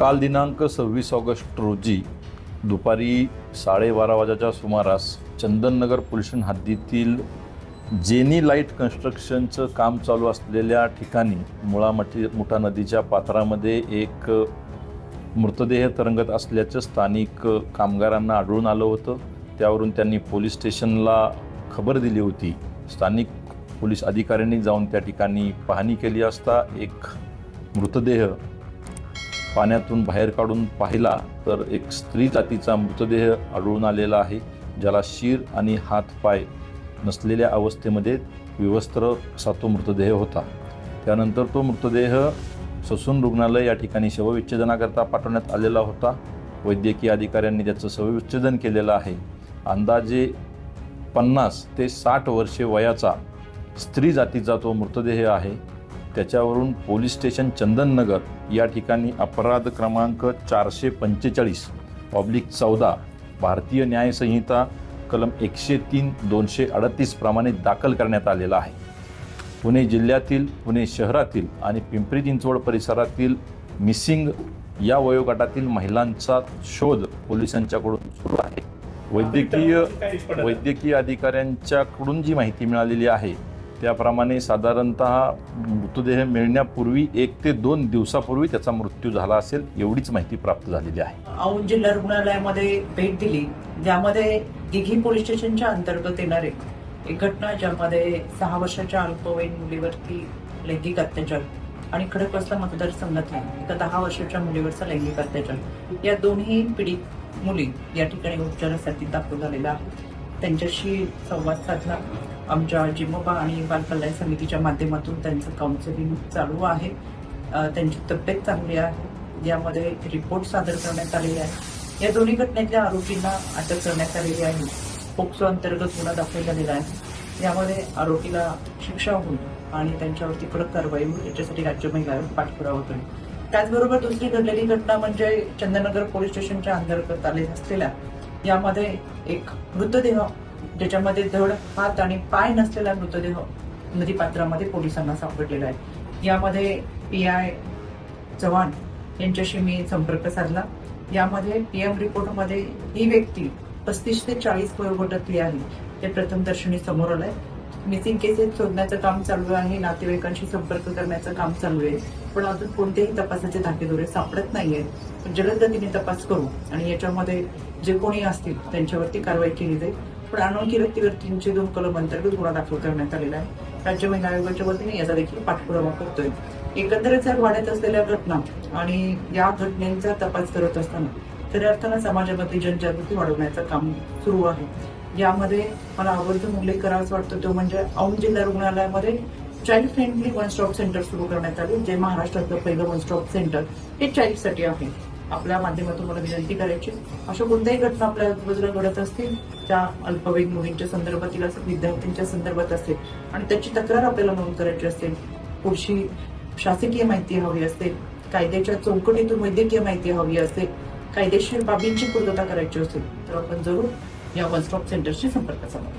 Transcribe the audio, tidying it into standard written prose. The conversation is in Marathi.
काल दिनांक 26 ऑगस्ट रोजी दुपारी 12:30 वाजेच्या सुमारास चंदननगर पोलीस स्टेशन हद्दीतील जेनी लाईट कन्स्ट्रक्शनचं काम चालू असलेल्या ठिकाणी मुठा नदीच्या पात्रामध्ये एक मृतदेह तरंगत असल्याचं स्थानिक कामगारांना आढळून आलं होतं। त्यावरून त्यांनी पोलीस स्टेशनला खबर दिली होती। स्थानिक पोलीस अधिकाऱ्यांनी जाऊन त्या ठिकाणी पाहणी केली असता एक मृतदेह पाण्यातून बाहेर काढून पाहिला तर एक स्त्री जातीचा मृतदेह आढळून आलेला आहे, ज्याला शिर आणि हातपाय नसलेल्या अवस्थेमध्ये विवस्त्र असा तो मृतदेह होता। त्यानंतर तो मृतदेह ससून रुग्णालय या ठिकाणी शवविच्छेदनाकरता पाठवण्यात आलेला होता। वैद्यकीय अधिकाऱ्यांनी त्याचं शवविच्छेदन केलेलं आहे। अंदाजे 50 ते 60 वर्षे वयाचा स्त्री जातीचा तो मृतदेह आहे। त्याच्यावरून पोलीस स्टेशन चंदननगर या ठिकाणी अपराध क्रमांक 445/14 भारतीय न्याय संहिता कलम 103/238 प्रमाणे दाखल करण्यात आलेला आहे। पुणे जिल्ह्यातील, पुणे शहरातील आणि पिंपरी चिंचवड परिसरातील मिसिंग या वयोगटातील महिलांचा शोध पोलिसांच्याकडून सुरू आहे। वैद्यकीय अधिकाऱ्यांच्याकडून जी माहिती मिळालेली आहे त्याप्रमाणे साधारणतः मृतदेह मिळण्यापूर्वी 1 ते 2 दिवसापूर्वी त्याचा मृत्यू झाला असेल, एवढीच माहिती प्राप्त झालेली आहे। औंध जिल्हा रुग्णालयामध्ये भेट दिली, ज्यामध्ये दिघी पोलीस स्टेशनच्या अंतर्गत येणारे एक घटना, ज्यामध्ये 6 वर्षाच्या अल्पवयीन मुलीवरती लैंगिक अत्याचार आणि खडकवासला मतदारसंघातल्या एका 10 वर्षाच्या मुलीवरचा लैंगिक अत्याचार, या दोन्ही पीडित मुली या ठिकाणी उपचारासाठी दाखल झालेल्या आहेत। त्यांच्याशी संवाद साधला। आमच्या जिमोबा आणि बालकल्याण समितीच्या माध्यमातून त्यांचं काउन्सिलिंग चालू आहे। त्यांची तब्येत चांगली आहे। यामध्ये रिपोर्ट सादर करण्यात आलेले आहे। या दोन्ही घटनेतल्या आरोपींना अटक करण्यात आलेली आहे। पोक्सो अंतर्गत गुन्हा दाखल झालेला आहे। यामध्ये आरोपीला शिक्षा होईल आणि त्यांच्यावरती कडक कारवाई होईल, याच्यासाठी राज्य महिला आयोग पाठपुरावा करेल। त्याचबरोबर दुसरी घडलेली घटना म्हणजे चंदननगर पोलीस स्टेशनच्या अंतर्गत आले असलेल्या यामध्ये एक मृतदेह, ज्याच्यामध्ये धड, हात आणि पाय नसलेला मृतदेह नदीपात्रामध्ये पोलिसांना सापडलेला आहे। यामध्ये PI चव्हाण यांच्याशी मी संपर्क साधला। यामध्ये PM रिपोर्टमध्ये ही व्यक्ती 35 ते 40 वयोगटातली आहे, ते प्रथमदर्शनी समोर आलंय। मिसिंग केसेस शोधण्याचं काम चालू आहे, नातेवाईकांशी संपर्क करण्याचं काम चालू आहे, पण अजून कोणतेही तपासाचे धागेदोरे सापडत नाहीयेत। जलद गतीने तपास करू आणि याच्यामध्ये जे कोणी असतील त्यांच्यावरती कारवाई केली जाईल। पण अनोळखी व्यक्तीवरती 302 कलम अंतर्गत गुन्हा दाखल करण्यात आलेला आहे। राज्य महिला आयोगाच्या वतीने याचा देखील पाठपुरावा करतोय। एकंदरीत वाढत असलेल्या घटना आणि या घटनेचा तपास करत असताना खऱ्या अर्थानं समाजामध्ये जनजागृती वाढवण्याचं काम सुरू आहे। यामध्ये मला आवर्जून उल्लेख करावासा वाटतो तो म्हणजे औंध जिल्हा रुग्णालयामध्ये child friendly one stop centre सुरू करण्यात आले, जे महाराष्ट्रातलं पहिलं वन स्टॉप सेंटर हे चाइल्डसाठी आहे। आपल्या माध्यमातून मला विनंती करायची, अशा कोणत्याही घटना आपल्या आजूबाजूला घडत असतील, त्या अल्पवयीन मुलींच्या संदर्भातील असेल, विद्यार्थ्यांच्या संदर्भात असेल आणि त्याची तक्रार आपल्याला नोंद करायची असेल, पुढची शासकीय माहिती हवी असेल, कायद्याच्या चौकटीतून वैद्यकीय माहिती हवी असेल, कायदेशीर बाबींची पूर्तता करायची असेल, तर आपण जरूर या वन स्टॉप सेंटरशी संपर्क साधा।